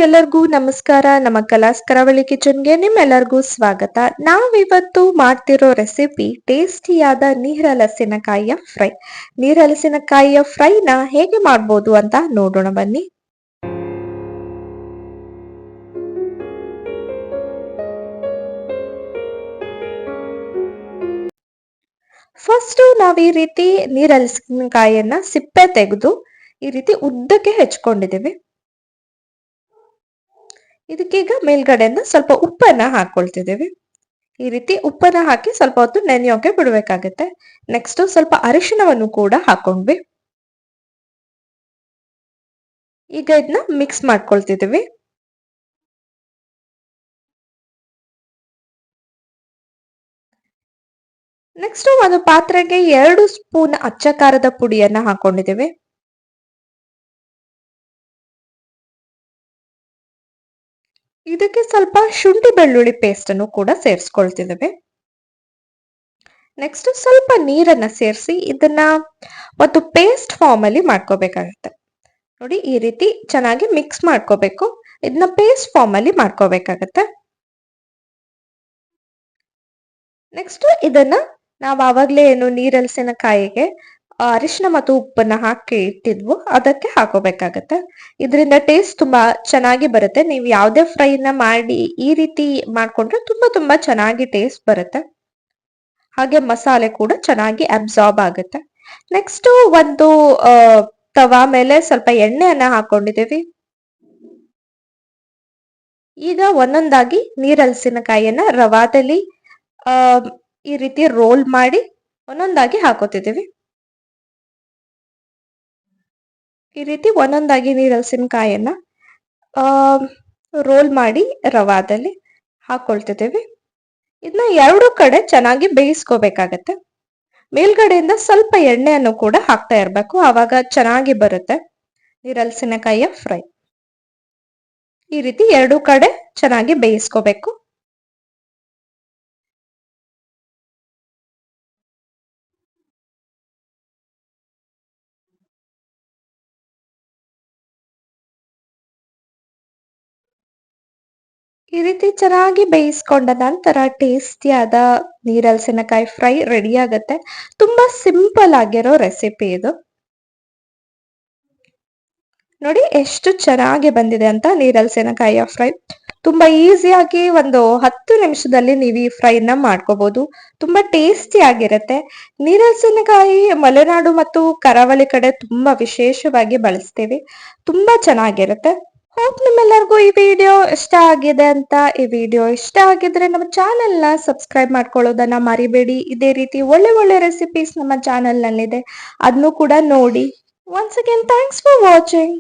ಎಲ್ಲರಿಗೂ ನಮಸ್ಕಾರ. ನಮ್ಮ ಕಲಾಸ್ ಕರಾವಳಿ ಕಿಚನ್ಗೆ ನಿಮ್ಮೆಲ್ಲರಿಗೂ ಸ್ವಾಗತ. ನಾವಿವತ್ತು ಮಾಡ್ತಿರೋ ರೆಸಿಪಿ ಟೇಸ್ಟಿಯಾದ ನೀರಲಸಿನಕಾಯಿಯ ಫ್ರೈ. ನೀರಲಸಿನಕಾಯಿಯ ಫ್ರೈನ ಹೇಗೆ ಮಾಡ್ಬೋದು ಅಂತ ನೋಡೋಣ ಬನ್ನಿ. ಫಸ್ಟ್ ನಾವ್ ಈ ರೀತಿ ನೀರಲಸಿನಕಾಯಿಯನ್ನ ಸಿಪ್ಪೆ ತೆಗೆದು ಈ ರೀತಿ ಉದ್ದಕ್ಕೆ ಹೆಚ್ಕೊಂಡಿದೀವಿ. ಇದಕ್ಕೀಗ ಮೇಲ್ಗಡೆಯಿಂದ ಸ್ವಲ್ಪ ಉಪ್ಪನ್ನ ಹಾಕೊಳ್ತಿದ್ದೀವಿ. ಈ ರೀತಿ ಉಪ್ಪನ್ನ ಹಾಕಿ ಸ್ವಲ್ಪ ಹೊತ್ತು ನೆನೆಯೋಕೆ ಬಿಡಬೇಕಾಗುತ್ತೆ. ನೆಕ್ಸ್ಟ್ ಸ್ವಲ್ಪ ಅರಿಶಿಣವನ್ನು ಕೂಡ ಹಾಕೊಂಡ್ವಿ. ಈಗ ಇದನ್ನ ಮಿಕ್ಸ್ ಮಾಡ್ಕೊಳ್ತಿದ್ದೀವಿ. ನೆಕ್ಸ್ಟ್ ಒಂದು ಪಾತ್ರೆಗೆ 2 ಸ್ಪೂನ್ ಅಚ್ಚ ಖಾರದ ಪುಡಿಯನ್ನ ಹಾಕೊಂಡಿದ್ದೀವಿ. ಇದಕ್ಕೆ ಸ್ವಲ್ಪ ಶುಂಠಿ ಬೆಳ್ಳುಳ್ಳಿ ಪೇಸ್ಟ್ ಅನ್ನು ಕೂಡ ಸೇರಿಸ್ಕೊಳ್ತಿದ್ದೇವೆ. ನೆಕ್ಸ್ಟ್ ಸ್ವಲ್ಪ ನೀರನ್ನ ಸೇರಿಸಿ ಇದನ್ನ ಒಂದು ಪೇಸ್ಟ್ ಫಾರ್ಮ್ ಅಲ್ಲಿ ಮಾಡ್ಕೋಬೇಕಾಗತ್ತೆ. ನೋಡಿ ಈ ರೀತಿ ಚೆನ್ನಾಗಿ ಮಿಕ್ಸ್ ಮಾಡ್ಕೋಬೇಕು. ಇದನ್ನ ಪೇಸ್ಟ್ ಫಾರ್ಮ್ ಅಲ್ಲಿ ಮಾಡ್ಕೋಬೇಕಾಗತ್ತೆ. ನೆಕ್ಸ್ಟ್ ಇದನ್ನ ನಾವು ಆವಾಗ್ಲೇ ಏನು ನೀರಲಸಿನಕಾಯಿಗೆ ಅರಿಶಿನ ಮತ್ತು ಉಪ್ಪನ್ನ ಹಾಕಿ ಇಟ್ಟಿದ್ವು ಅದಕ್ಕೆ ಹಾಕೋಬೇಕಾಗತ್ತೆ. ಇದರಿಂದ ಟೇಸ್ಟ್ ತುಂಬಾ ಚೆನ್ನಾಗಿ ಬರುತ್ತೆ. ನೀವು ಯಾವುದೇ ಫ್ರೈನ ಮಾಡಿ ಈ ರೀತಿ ಮಾಡ್ಕೊಂಡ್ರೆ ತುಂಬಾ ಚೆನ್ನಾಗಿ ಟೇಸ್ಟ್ ಬರುತ್ತೆ. ಹಾಗೆ ಮಸಾಲೆ ಕೂಡ ಚೆನ್ನಾಗಿ ಅಬ್ಸಾರ್ಬ್ ಆಗುತ್ತೆ. ನೆಕ್ಸ್ಟ್ ಒಂದು ತವಾ ಮೇಲೆ ಸ್ವಲ್ಪ ಎಣ್ಣೆಯನ್ನ ಹಾಕೊಂಡಿದ್ದೀವಿ. ಈಗ ಒಂದೊಂದಾಗಿ ನೀರಲಸಿನಕಾಯಿಯನ್ನ ರವಾದಲ್ಲಿ ಈ ರೀತಿ ರೋಲ್ ಮಾಡಿ ಒಂದೊಂದಾಗಿ ಹಾಕೋತಿದ್ದೀವಿ. ಈ ರೀತಿ ಒಂದೊಂದಾಗಿ ನೀರಲಸಿನಕಾಯಿಯನ್ನ ರೋಲ್ ಮಾಡಿ ರವಾದಲ್ಲಿ ಹಾಕೊಳ್ತಿದ್ದೀವಿ. ಇದನ್ನ 2 ಕಡೆ ಚೆನ್ನಾಗಿ ಬೇಯಿಸ್ಕೋಬೇಕಾಗತ್ತೆ. ಮೇಲ್ಗಡೆಯಿಂದ ಸ್ವಲ್ಪ ಎಣ್ಣೆಯನ್ನು ಕೂಡ ಹಾಕ್ತಾ ಇರಬೇಕು. ಆವಾಗ ಚೆನ್ನಾಗಿ ಬರುತ್ತೆ ನೀರಲಸಿನಕಾಯಿಯ ಫ್ರೈ. ಈ ರೀತಿ 2 ಕಡೆ ಚೆನ್ನಾಗಿ ಬೇಯಿಸ್ಕೋಬೇಕು. ಈ ರೀತಿ ಚೆನ್ನಾಗಿ ಬೇಯಿಸ್ಕೊಂಡ ನಂತರ ಟೇಸ್ಟಿಯಾದ ನೀರಲಸಿನಕಾಯಿ ಫ್ರೈ ರೆಡಿ ಆಗತ್ತೆ. ತುಂಬಾ ಸಿಂಪಲ್ ಆಗಿರೋ ರೆಸಿಪಿ ಇದು. ನೋಡಿ ಎಷ್ಟು ಚೆನ್ನಾಗಿ ಬಂದಿದೆ ಅಂತ ನೀರಲಸಿನಕಾಯಿಯ ಫ್ರೈ. ತುಂಬಾ ಈಸಿಯಾಗಿ ಒಂದು 10 ನಿಮಿಷದಲ್ಲಿ ನೀವು ಈ ಫ್ರೈನ ಮಾಡ್ಕೋಬಹುದು. ತುಂಬಾ ಟೇಸ್ಟಿ ಆಗಿರುತ್ತೆ. ನೀರಲಸಿನಕಾಯಿ ಮಲೆನಾಡು ಮತ್ತು ಕರಾವಳಿ ಕಡೆ ತುಂಬಾ ವಿಶೇಷವಾಗಿ ಬಳಸ್ತೀವಿ. ತುಂಬಾ ಚೆನ್ನಾಗಿರುತ್ತೆ. ಹೋಪ್ ನಿಮ್ಮೆಲ್ಲರಿಗೂ ಈ ವಿಡಿಯೋ ಇಷ್ಟ ಆಗಿದೆ ಅಂತ. ಈ ವಿಡಿಯೋ ಇಷ್ಟ ಆಗಿದ್ರೆ ನಮ್ಮ ಚಾನೆಲ್ ನ ಸಬ್ಸ್ಕ್ರೈಬ್ ಮಾಡ್ಕೊಳ್ಳೋದನ್ನ ಮರಿಬೇಡಿ. ಇದೇ ರೀತಿ ಒಳ್ಳೆ ರೆಸಿಪೀಸ್ ನಮ್ಮ ಚಾನೆಲ್ ನಲ್ಲಿದೆ, ಅದನ್ನು ಕೂಡ ನೋಡಿ. Once again thanks for watching.